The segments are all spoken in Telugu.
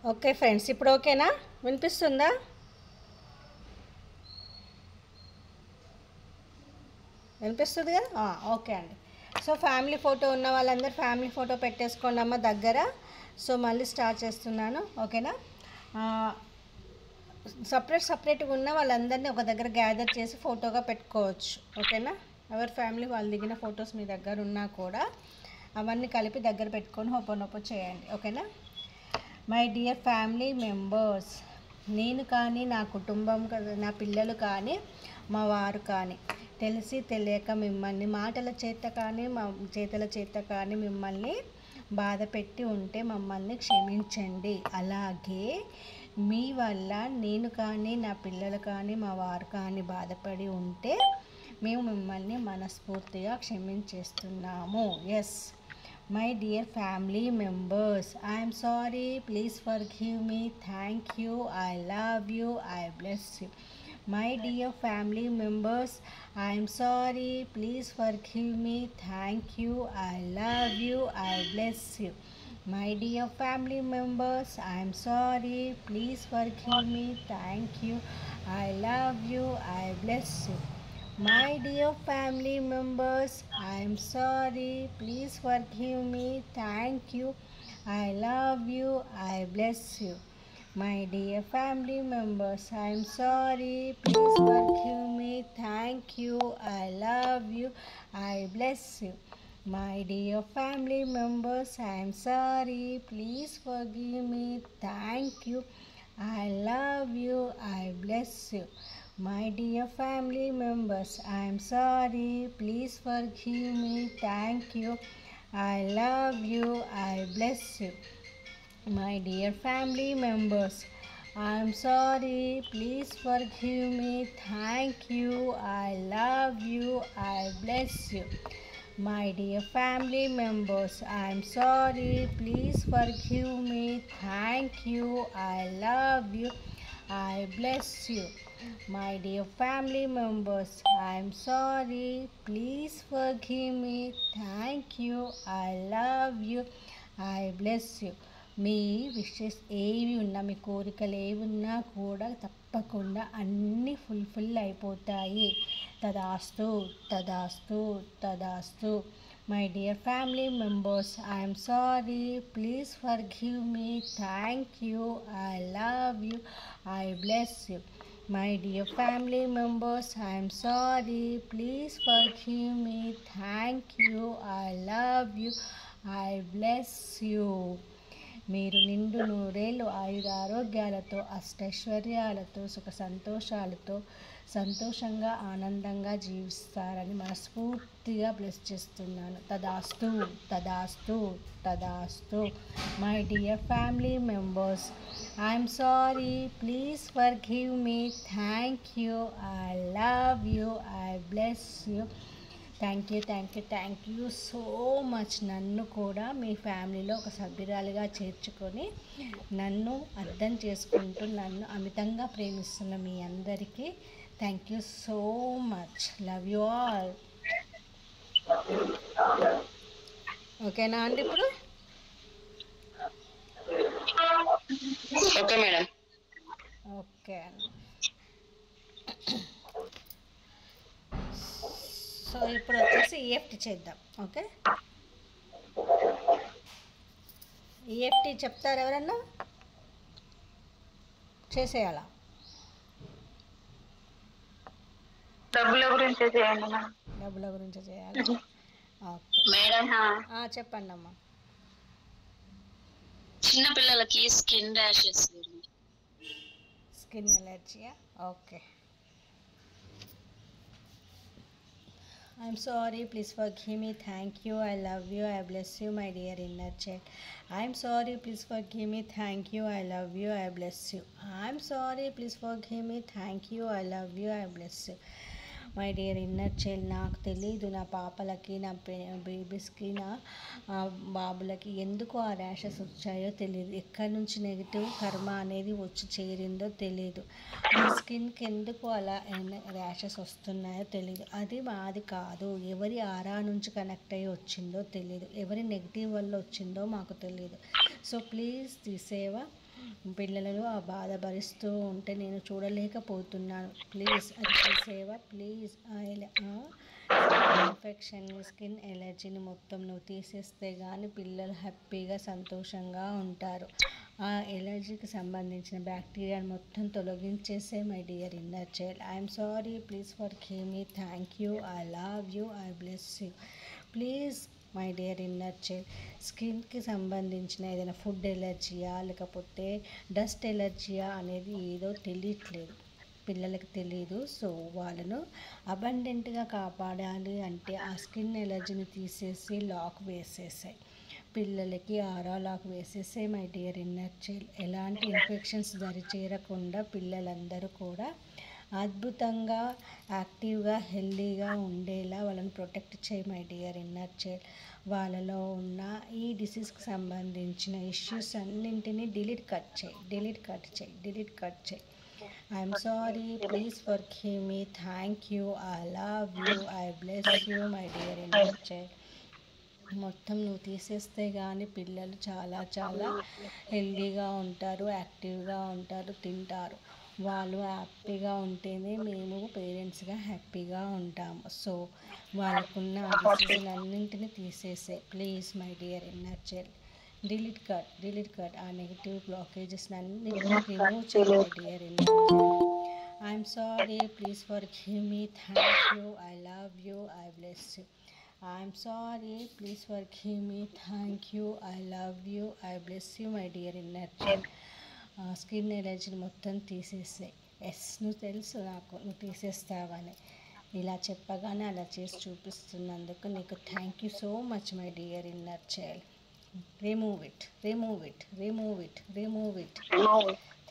ఓకే ఫ్రెండ్స్, ఇప్పుడు ఓకేనా? వినిపిస్తుందా? వినిపిస్తుంది కదా? ఓకే అండి. సో ఫ్యామిలీ ఫోటో ఉన్న వాళ్ళందరూ ఫ్యామిలీ ఫోటో పెట్టేసుకోండి అమ్మ దగ్గర. సో మళ్ళీ స్టార్ట్ చేస్తున్నాను, ఓకేనా? సపరేట్గా ఉన్న వాళ్ళందరినీ ఒక దగ్గర గ్యాదర్ చేసి ఫోటోగా పెట్టుకోవచ్చు, ఓకేనా? ఎవరి ఫ్యామిలీ వాళ్ళు దిగిన ఫొటోస్ మీ దగ్గర ఉన్నా కూడా అవన్నీ కలిపి దగ్గర పెట్టుకొని హోపోనోపో చేయండి, ఓకేనా? మై డియర్ ఫ్యామిలీ మెంబర్స్, నేను కానీ, నా కుటుంబం, నా పిల్లలు కానీ, మా వారు కానీ తెలిసి తెలియక మిమ్మల్ని మాటల చేత కానీ మా చేతుల చేత కానీ మిమ్మల్ని బాధ పెట్టి ఉంటే మమ్మల్ని క్షమించండి. అలాగే మీ వల్ల నేను కానీ, నా పిల్లలు కానీ, మా వారు కానీ బాధపడి ఉంటే మేము మిమ్మల్ని మనస్ఫూర్తిగా క్షమించేస్తున్నాము. Yes, my dear family members, I'm sorry, please forgive me, thank you, I love you, I bless you. My dear family members, I am sorry, please forgive me, thank you, I love you, I bless you. My dear family members, I am sorry, please forgive me, thank you, I love you, I bless you. My dear family members, I am sorry, please forgive me, thank you, I love you, I bless you. My dear family members, I am sorry, please forgive me, thank you, I love you, I bless you. My dear family members, I am sorry, please forgive me, thank you, I love you, I bless you. My dear family members, I am sorry, please forgive me, thank you, I love you, I bless you. My dear family members, I am sorry, please forgive me, thank you, I love you, I bless you. My dear family members, I am sorry, please forgive me, thank you, I love you, I bless you. My dear family members, I am sorry, please forgive me, thank you, I love you, I bless you. Me wishes ఏవి ఉన్నా, మీ కోరికలు ఏవి ఉన్నా కూడా తప్పకుండా అన్నీ ఫుల్ఫిల్ అయిపోతాయి. తదాస్తు, తదాస్తు, తదాస్తు. My dear family members, I'm sorry, please forgive me, thank you, I love you, I bless you. My dear family members, I am sorry, please forgive me, thank you, I love you, I bless you. మీరు నిండు నూరేళ్ళు ఆయురారోగ్యాలతో, అష్టైశ్వర్యాలతో, సుఖ సంతోషాలతో సంతోషంగా ఆనందంగా జీవిస్తారని మనస్ఫూర్తిగా బ్లెస్ చేస్తున్నాను. తదాస్తు, తదాస్తు, తదాస్తు. My dear family members, I'm sorry, please forgive me, thank you, I love you, I bless you. Thank you, thank you, thank you so much. నన్ను కూడా మీ ఫ్యామిలీలో ఒక సభ్యురాలిగా చేర్చుకొని నన్ను అర్థం చేసుకుంటూ నన్ను అమితంగా ప్రేమిస్తున్న మీ అందరికీ thank you so much. Love you all. ఓకేనా అండి? ఇప్పుడు ఓకే మేడం. ఓకే అండి. సో ఇప్పుడు వచ్చేసి ఈఎఫ్టీ చేద్దాం. ఓకే, ఈఎఫ్టీ చెప్తారు ఎవరన్నా? చేసేయాలా? డబ్బుల గురించి చేయండి మేడం. డబ్బుల గురించి చేయాలి. ఓకే మేడం, చెప్పండి అమ్మా. చిన్న పిల్లలకి స్కిన్ ర్యాషెస్, స్కిన్ ఎలర్జీయా? Okay. I'm sorry, please forgive me, thank you, I love you, I bless you, my dear inner child. I'm sorry, please forgive me, thank you, I love you, I bless you. I'm sorry, please forgive me, thank you, I love you, I bless you. My dear inner child, నాకు తెలీదు నా పాపలకి, నా బేబీస్కి, నా బాబులకి ఎందుకు ఆ ర్యాషెస్ వచ్చాయో తెలియదు. ఎక్కడి నుంచి నెగిటివ్ కర్మ అనేది వచ్చి చేరిందో తెలియదు. ఆ స్కిన్కి ఎందుకు అలా ర్యాషెస్ వస్తున్నాయో తెలియదు. అది మాది కాదు. ఎవరి ఆరా నుంచి కనెక్ట్ అయ్యి వచ్చిందో తెలియదు. ఎవరి నెగిటివ్ వల్ల వచ్చిందో మాకు తెలియదు. సో ప్లీజ్ దిసేవ పిల్లలను ఆ బాధ భరిస్తూ ఉంటే నేను చూడలేకపోతున్నాను. ప్లీజ్ అది తీసేవా ప్లీజ్. ఇన్ఫెక్షన్ స్కిన్ ఎలర్జీని మొత్తం నువ్వు తీసేస్తే కానీ పిల్లలు హ్యాపీగా సంతోషంగా ఉంటారు. ఆ ఎలర్జీకి సంబంధించిన బ్యాక్టీరియాని మొత్తం తొలగించేసే my dear inner child. I'm sorry, please forgive me, thank you, I love you, I bless you. Please my dear inner child, స్కిన్కి సంబంధించిన ఏదైనా ఫుడ్ ఎలర్జీయా లేకపోతే డస్ట్ ఎలర్జీయా అనేది ఏదో తెలియట్లేదు, పిల్లలకి తెలియదు. సో వాళ్ళను అబండెంట్గా కాపాడాలి అంటే ఆ స్కిన్ ఎలర్జీని తీసేసి లాక్ వేసేసాయి, పిల్లలకి ఆరా లాక్ వేసేసే మై డియర్ ఇన్నర్ చైల్డ్. ఎలాంటి ఇన్ఫెక్షన్స్ దరి చేరకుండా పిల్లలందరూ కూడా అద్భుతంగా యాక్టివ్గా హెల్దీగా ఉండేలా వాళ్ళని ప్రొటెక్ట్ చేయి మై డియర్ ఇన్నర్ చైల్డ్. వాళ్ళలో ఉన్న ఈ డిసీజ్కి సంబంధించిన ఇష్యూస్ అన్నింటినీ డిలీట్ కట్ చేయి. I'm sorry, please forgive me, thank you, I love you, I bless you my dear inner child. మొత్తం నువ్వు తీసేస్తే కానీ పిల్లలు చాలా చాలా హెల్దీగా ఉంటారు, యాక్టివ్గా ఉంటారు, తింటారు. వాళ్ళు హ్యాపీగా ఉంటేనే మేము పేరెంట్స్గా హ్యాపీగా ఉంటాము. సో వాళ్ళకున్న డిసీజులన్నింటినీ తీసేసే please my dear inner child. Delete cut ఆ నెగిటివ్ బ్లాకేజెస్ అన్నింటినీ రిమూవ్ చేయి my dear inner child. I'm sorry, please forgive me, thank you, I love you, I bless you. I'm sorry, please forgive me, thank you, I love you, I bless you my dear inner child. Skin ఎలర్జీని మొత్తం తీసేసాయి. ఎస్, నువ్వు తెలుసు నాకు నువ్వు తీసేస్తావని. ఇలా చెప్పగానే అలా చేసి చూపిస్తున్నందుకు నీకు thank you so much my dear inner child. Remove it.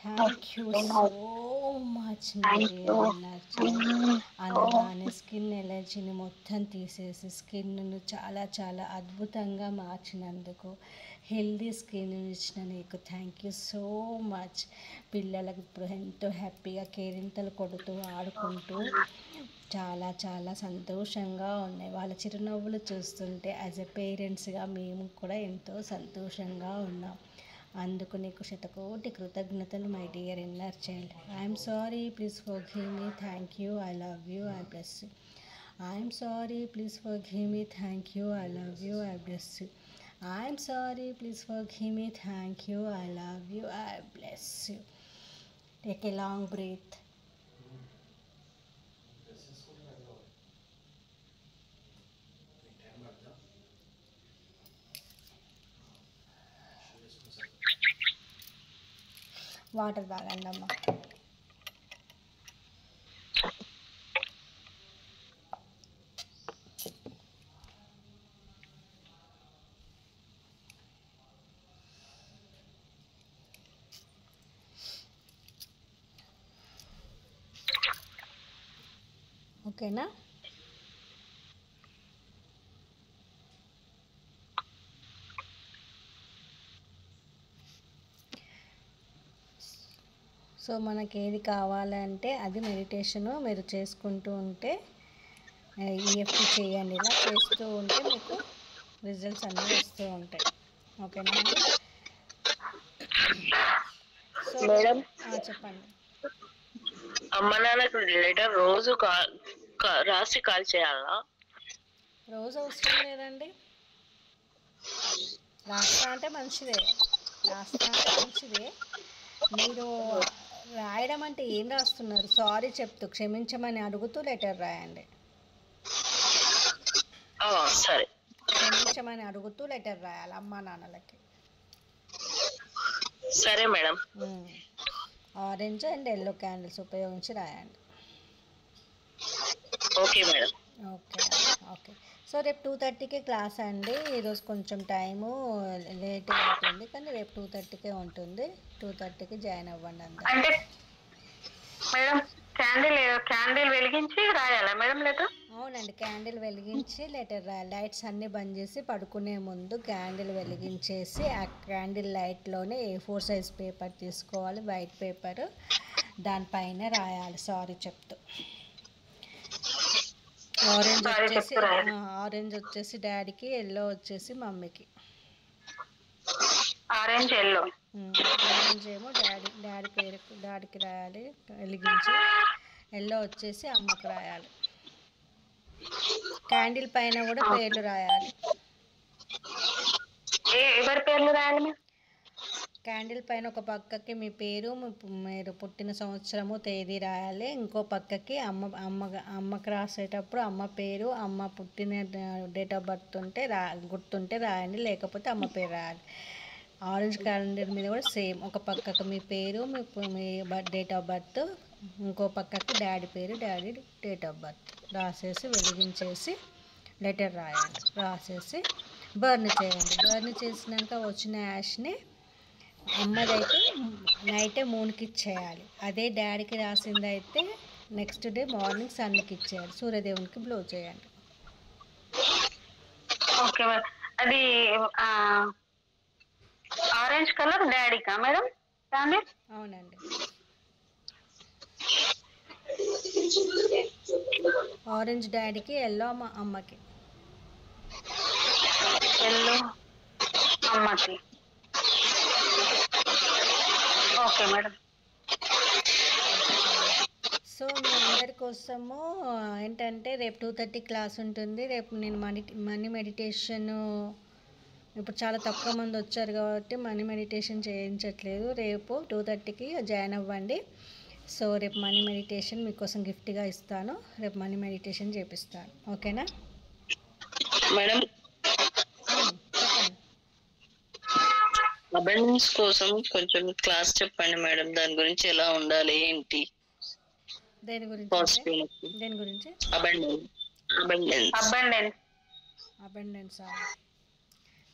Thank you so much my dear inner child. అనగానే స్కిన్ ఎలర్జీని మొత్తం తీసేసి స్కిన్ను చాలా చాలా అద్భుతంగా మార్చినందుకు, హెల్దీ స్కిన్ ఇచ్చిన నీకు థ్యాంక్ యూ సో మచ్. పిల్లలకు ఇప్పుడు ఎంతో హ్యాపీగా కేరింతలు కొడుతూ ఆడుకుంటూ చాలా చాలా సంతోషంగా ఉన్నాయి. వాళ్ళ చిరునవ్వులు చూస్తుంటే యాజ్ ఎ పేరెంట్స్గా మేము కూడా ఎంతో సంతోషంగా ఉన్నాం. అందుకు నీకు శతకోటి కృతజ్ఞతలు my dear inner child. I'm sorry, please forgive me, thank you, I love you, I bless you. I'm sorry, please forgive me, thank you, I love you, I bless you. I'm sorry, please forgive me, thank you, I love you, I bless you. Take a long breath. Water తాగండి అమ్మ. ఓకేనా? సో మనకి ఏది కావాలంటే అది మెడిటేషను మీరు చేసుకుంటూ ఉంటే ఈఎఫ్టీ చేయండి. ఇలా చేస్తూ ఉంటే మీకు రిజల్ట్స్ అన్నీ వస్తూ ఉంటాయి. ఓకేనా? సో మేడం, చెప్పండి. అమ్మ నాన్నకు లెటర్ రోజు రాసి కాల్ చేయాలా? రోజు అవసరం లేదండి. రాస్తా అంటే మంచిదే. మీరు రాయడం అంటే ఏం రాస్తున్నారు? సారీ చెప్తూ క్షమించమని అడుగుతూ లెటర్ రాయండి. సరే. క్షమించమని అడుగుతూ లెటర్ రాయాలి అమ్మా నాన్నలకి. సరే madam. Orange and yellow candles ఉపయోగించి రాయండి. Okay madam. ఓకే. సో రేపు 2:30కి క్లాస్ అండి. ఈరోజు కొంచెం టైము లేట్గా అవుతుంది, కానీ రేపు 2:30కే ఉంటుంది. 2:30కి జాయిన్ అవ్వండి అందరూ. అంటే మేడం క్యాండిల్ వెలిగించి రాయాలా మేడం లెటర్? అవునండి, క్యాండిల్ వెలిగించి లెటర్ రాయాలి. లైట్స్ అన్నీ బంద్ చేసి పడుకునే ముందు క్యాండిల్ వెలిగించేసి ఆ క్యాండిల్ లైట్లోనే A4 సైజ్ పేపర్ తీసుకోవాలి, వైట్ పేపర్, దానిపైన రాయాలి సారీ చెప్తూ. ఆరెంజ్ వచ్చేసి డాడీకి, ఎల్లో వచ్చేసి మమ్మీకి. Orange yellow. ఆరెంజ్ ఏమో డాడీ పేరు డాడీకి రాయాలి వెలిగించి, ఎల్లో వచ్చేసి అమ్మకు రాయాలి. క్యాండిల్ పైన కూడా పేర్లు రాయాలి. ఎవరి పేర్లు రాయాలి మీరు? క్యాండిల్ పైన ఒక పక్కకి మీ పేరు, మీరు పుట్టిన సంవత్సరము తేదీ రాయాలి. ఇంకో పక్కకి అమ్మకి రాసేటప్పుడు అమ్మ పేరు, అమ్మ పుట్టిన డేట్ ఆఫ్ బర్త్ ఉంటే గుర్తుంటే రాయండి, లేకపోతే అమ్మ పేరు రాయాలి. ఆరెంజ్ క్యాలెండర్ మీద కూడా సేమ్, ఒక పక్కకు మీ పేరు, మీ డేట్ ఆఫ్ బర్త్, ఇంకో పక్కకి డాడీ పేరు, డాడీ డేట్ ఆఫ్ బర్త్ రాసేసి వెలిగించేసి లెటర్ రాయాలి. రాసేసి బర్న్ చేయండి. బర్న్ చేసినాక వచ్చిన యాష్ని అమ్మదైతే నైటే మూన్కి ఇచ్చేయాలి. అదే డాడీకి రాసింది అయితే నెక్స్ట్ డే మార్నింగ్ సన్కి ఇచ్చేయాలి, సూర్యదేవునికి బ్లో చేయండి. Okay madam. అది ఆరెంజ్ కలర్ డాడీకా మేడం? అవునండి. ఆరెంజ్ డాడీకి, ఎల్లో అమ్మకి. ఎల్లో అమ్మకి. Okay madam. సో మీ అందరి కోసము ఏంటంటే రేపు 2:30 క్లాస్ ఉంటుంది. రేపు నేను మనీ మెడిటేషన్, ఇప్పుడు చాలా తక్కువ మంది వచ్చారు కాబట్టి మనీ మెడిటేషన్ చేయించట్లేదు. రేపు 2:30కి జాయిన్ అవ్వండి. సో రేపు మనీ మెడిటేషన్ మీకోసం గిఫ్ట్గా ఇస్తాను. రేపు మనీ మెడిటేషన్ చేపిస్తాను, ఓకేనా మేడం? చెప్పండి. అబెండెన్స్ కోసం కొంచెం క్లాస్ చెప్పండి మేడం. దాని గురించి ఎలా ఉండాలి ఏంటి? దేని గురించి? దేని గురించి? అబెండెన్స్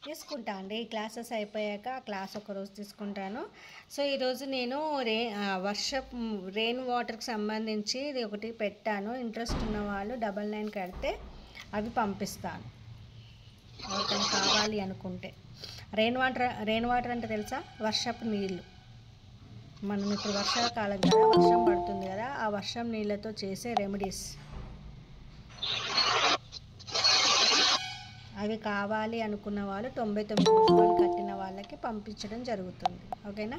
తీసుకుంటా అండి. ఈ క్లాసెస్ అయిపోయాక ఆ క్లాస్ ఒకరోజు తీసుకుంటాను. సో ఈరోజు నేను రెయిన్ వాటర్కి సంబంధించి ఇది ఒకటి పెట్టాను. ఇంట్రెస్ట్ ఉన్న వాళ్ళు 99 కడితే అవి పంపిస్తాను, ఎవరికైనా కావాలి అనుకుంటే. రెయిన్ వాటర్ అంటే తెలుసా? వర్షపు నీళ్ళు. మనం ఇప్పుడు వర్షాకాలం కదా, వర్షం పడుతుంది కదా, ఆ వర్షం నీళ్ళతో చేసే రెమెడీస్ అవి కావాలి అనుకున్న వాళ్ళు 99 రూపాయలు కట్టిన వాళ్ళకి పంపించడం జరుగుతుంది, ఓకేనా?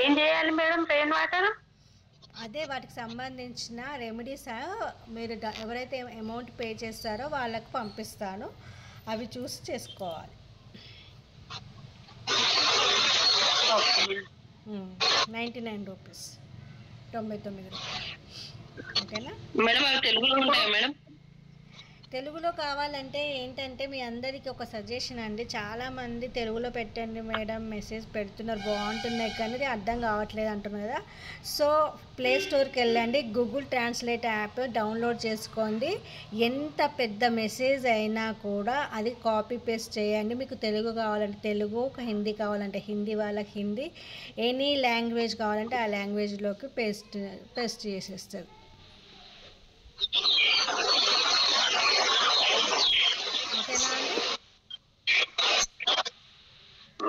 ఏం చేయాలి మేడం రెయిన్ వాటర్? అదే వాటికి సంబంధించిన రెమెడీస్ మీరు ఎవరైతే అమౌంట్ పే చేస్తారో వాళ్ళకి పంపిస్తాను, అవి చూసి చేసుకోవాలి. 99 రూపీస్, 99 రూపాయలు, ఓకేనా మేడం? అవి తెలుగులో ఉంటాయా మేడం? తెలుగులో కావాలంటే ఏంటంటే మీ అందరికీ ఒక సజెషన్ అండి. చాలామంది తెలుగులో పెట్టండి మేడం మెసేజ్ పెడుతున్నారు, బాగుంటున్నాయి కానీ ఇది అర్థం కావట్లేదు అంటున్నారు కదా. సో ప్లే స్టోర్కి వెళ్ళండి, గూగుల్ ట్రాన్స్లేట్ యాప్ డౌన్లోడ్ చేసుకోండి. ఎంత పెద్ద మెసేజ్ అయినా కూడా అది కాపీ పేస్ట్ చేయండి. మీకు తెలుగు కావాలంటే తెలుగు, హిందీ కావాలంటే హిందీ వాళ్ళకి హిందీ, ఎనీ లాంగ్వేజ్ కావాలంటే ఆ లాంగ్వేజ్లోకి పేస్ట్ చేసేస్తుంది.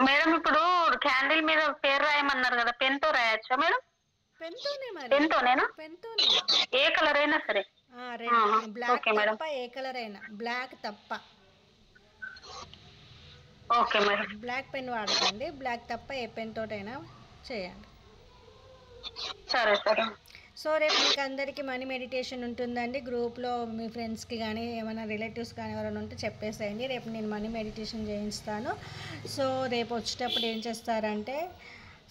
మేడం ఇప్పుడు క్యాండిల్ మీద పేరు రాయమన్నారు కదా, పెన్తో రాయచ్చా మేడం? పెన్తోనేనా? ఏ కలర్ అయినా సరే? బ్లాక్ తప్ప, ఏ కలర్ అయినా, బ్లాక్ తప్ప. Okay madam. బ్లాక్ పెన్ వాడకండి, బ్లాక్ తప్ప ఏ పెన్ తోటైనా చేయండి. సరే సరే. సో రేపు మీకు అందరికీ మనీ మెడిటేషన్ ఉంటుందండి. గ్రూప్లో మీ ఫ్రెండ్స్కి కానీ ఏమైనా రిలేటివ్స్ కానీ ఎవరైనా ఉంటే చెప్పేసేయండి. రేపు నేను మనీ మెడిటేషన్ చేయిస్తాను. సో రేపు వచ్చేటప్పుడు ఏం చేస్తారంటే,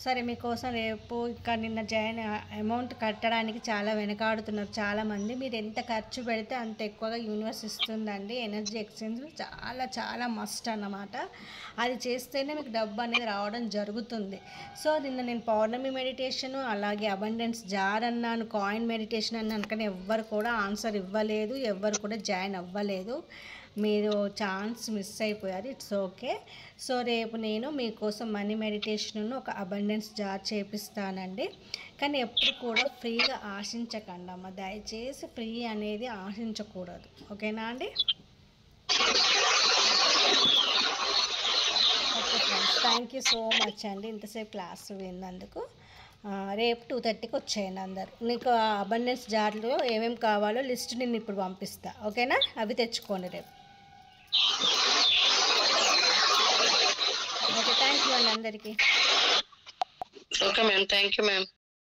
సరే మీకోసం రేపు ఇక్కడ నిన్న అమౌంట్ కట్టడానికి చాలా వెనకాడుతున్నారు చాలామంది. మీరు ఎంత ఖర్చు పెడితే అంత ఎక్కువగా యూనివర్స్ ఇస్తుందండి. ఎనర్జీ ఎక్స్చేంజ్ చాలా చాలా మస్ట్ అన్నమాట. అది చేస్తేనే మీకు డబ్బు అనేది రావడం జరుగుతుంది. సో నిన్న నేను పౌర్ణమి మెడిటేషను, అలాగే అబండెన్స్ జార్ అన్నాను, కాయిన్ మెడిటేషన్ అన్నాను, కానీ ఎవ్వరు కూడా ఆన్సర్ ఇవ్వలేదు, ఎవ్వరు కూడా జాయిన్ అవ్వలేదు. మీరు ఛాన్స్ మిస్ అయిపోయారు, ఇట్స్ ఓకే. సో రేపు నేను మీకోసం మనీ మెడిటేషన్ ఒక అబండెన్స్ జార్ చేపిస్తానండి. కానీ ఎప్పుడు కూడా ఫ్రీగా ఆశించకండి అమ్మ, దయచేసి ఫ్రీ అనేది ఆశించకూడదు, ఓకేనా అండి? Okay friends, thank you so much అండి ఇంతసేపు క్లాస్ విన్నందుకు. రేపు 2:30కి వచ్చేయండి అందరు. నీకు అబండెన్స్ జార్లో ఏమేమి కావాలో లిస్ట్ నేను ఇప్పుడు పంపిస్తా, ఓకేనా? అవి తెచ్చుకోండి రేపు. ఓకే, థ్యాంక్ యూ అండి అందరికీ. Okay ma'am, thank you ma'am.